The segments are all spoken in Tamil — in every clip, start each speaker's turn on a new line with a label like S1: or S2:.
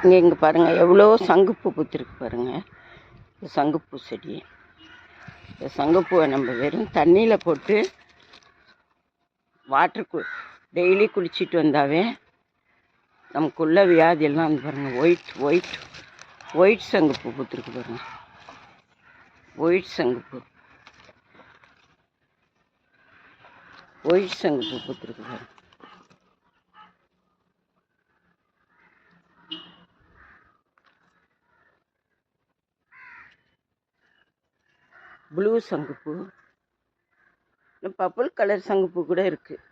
S1: இங்கே பாருங்கள் எவ்வளோ சங்குப்பூ பூத்திருக்கு பாருங்கள். இந்த சங்குப்பூ செடி. இந்த சங்குப்பூவை நம்ம வெறும் தண்ணியில் போட்டு டெய்லி குளிச்சுட்டு வந்தாவே நமக்குள்ள வியாதியெல்லாம் வந்து பாருங்கள். ஒயிட் சங்குப்பூ பூத்திருக்கு பாருங்கள். ஒயிட் சங்குப்பூ பூத்திருக்கு பாருங்கள். ப்ளூ சங்குப்பூ, பர்பிள் கலர் சங்குப்பூ கூட இருக்குது.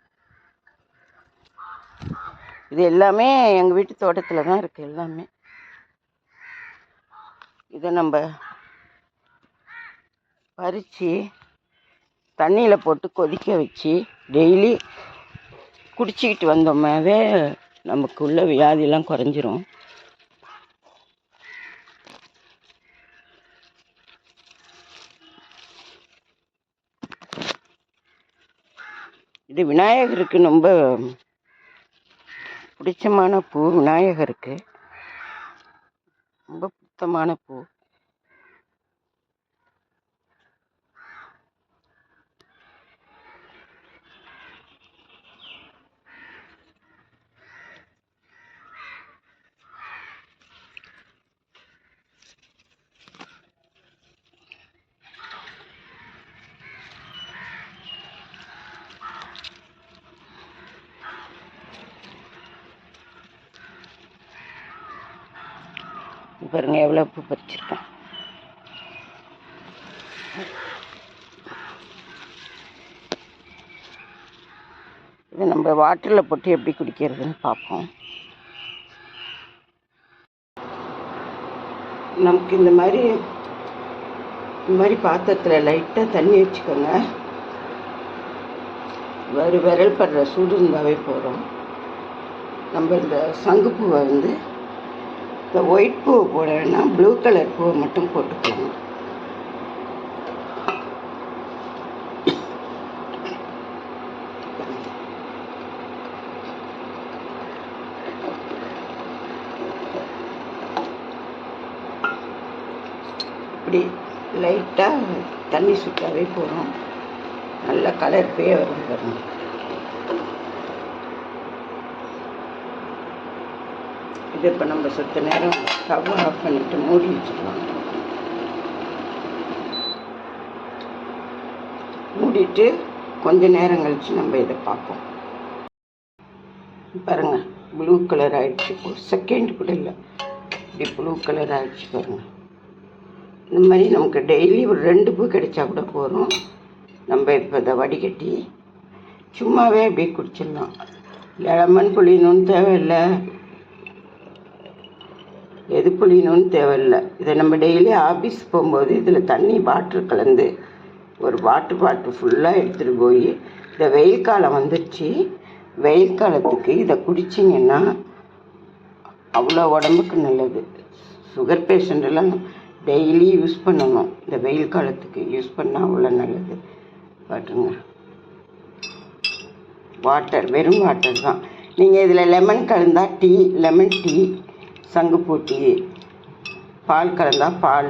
S1: இது எல்லாமே எங்கள் வீட்டு தோட்டத்தில் தான் இருக்குது எல்லாமே. இதை நம்ம பறித்து தண்ணியில் போட்டு கொதிக்க வச்சு டெய்லி குடிச்சிக்கிட்டு வந்தோமாவே நமக்குள்ள வியாதியெல்லாம் குறைஞ்சிரும். இது விநாயகருக்கு ரொம்ப பிடிச்சமான பூ. விநாயகருக்கு ரொம்ப பிடித்தமான பூ. பாருங்க எவ்வளோ பூ பறிச்சிருக்கேன். இதை நம்ம வாட்டரில் போட்டு எப்படி குடிக்கிறதுன்னு பார்ப்போம். நமக்கு இந்த மாதிரி பாத்திரத்தில் லைட்டாக தண்ணி வச்சுக்கோங்க. விரல் படுற சூடு இருந்தாவே போகிறோம். நம்ம இந்த சங்குப்பூவை இந்த ஒயிட் பூவை போட வேணாம், ப்ளூ கலர் பூவை மட்டும் போட்டுக்கலாம். இப்படி லைட்டாக தண்ணி சுட்டாவே போகிறோம். நல்ல கலர் பேய வரும் பாருங்க. இது இப்போ நம்ம சுத்த நேரம் ஸ்டவ் ஆஃப் பண்ணிவிட்டு மூடி வச்சுக்கலாம். மூடிட்டு கொஞ்ச நேரம் கழித்து நம்ம இதை பார்ப்போம். பாருங்கள் ப்ளூ கலர் ஆகிடுச்சு. ஒரு செகண்ட் கூட இல்லை, இப்படி ப்ளூ கலர் ஆகிடுச்சு பாருங்கள். இந்த மாதிரி நமக்கு டெய்லி ஒரு 2 பூ கிடைச்சா கூட போகிறோம். நம்ம இப்போ இதை வடிகட்டி சும்மாவே அப்படியே குடிச்சிடலாம். லெமன் புளியணும்னு தேவையில்லை, எது புளியணும்னு தேவையில்லை. இதை நம்ம டெய்லி ஆஃபீஸ் போகும்போது இதில் தண்ணி வாட்டர் கலந்து ஒரு பாட்டில் ஃபுல்லாக எடுத்துகிட்டு போய், இந்த வெயில் காலம் வந்துடுச்சு, வெயில் காலத்துக்கு இதை குடிச்சிங்கன்னா அவ்வளோ உடம்புக்கு நல்லது. சுகர் பேஷண்ட்டெல்லாம் டெய்லி யூஸ் பண்ணணும். இந்த வெயில் காலத்துக்கு யூஸ் பண்ணால் அவ்வளோ நல்லது. பாட்டுங்க வாட்டர், வெறும் வாட்டர் தான். நீங்கள் இதில் லெமன் கலந்தால் டீ, லெமன் டீ, சங்குப்பூ டீ, பால் கலந்தால் பால்.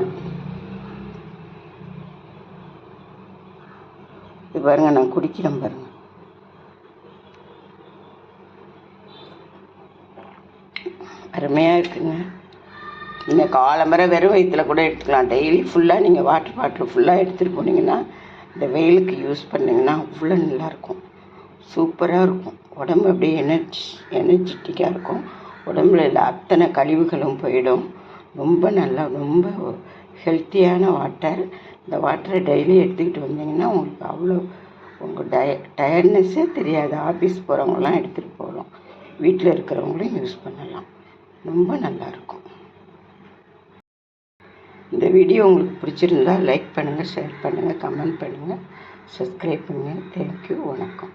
S1: இது பாருங்க நான் குடிக்கிறேன் பாருங்க. அருமையாக இருக்குங்க. நீங்கள் காலம்பரை வெறும் வயிற்றில் கூட எடுத்துக்கலாம். டெய்லி ஃபுல்லாக நீங்கள் வாட்டர் பாட்டில் ஃபுல்லாக எடுத்துகிட்டு போனீங்கன்னா இந்த வெயிலுக்கு யூஸ் பண்ணிங்கன்னா அவ்வளோ நல்லாயிருக்கும். சூப்பராக இருக்கும். உடம்பு அப்படியே எனர்ஜெட்டிக்காக இருக்கும். உடம்புல இல்லை அத்தனை கழிவுகளும் போயிடும். ரொம்ப நல்லா, ரொம்ப ஹெல்த்தியான வாட்டர். இந்த வாட்டரை டெய்லி எடுத்துக்கிட்டு வந்தீங்கன்னா உங்களுக்கு அவ்வளோ உங்கள் டயர்ட்னஸ்ஸே தெரியாது. ஆஃபீஸ் போகிறவங்களாம் எடுத்துகிட்டு போகலாம், வீட்டில் இருக்கிறவங்களும் யூஸ் பண்ணலாம். ரொம்ப நல்லாயிருக்கும். இந்த வீடியோ உங்களுக்கு பிடிச்சிருந்தால் லைக் பண்ணுங்கள், ஷேர் பண்ணுங்கள், கமெண்ட் பண்ணுங்கள், சப்ஸ்கிரைப் பண்ணுங்கள். தேங்க்யூ, வணக்கம்.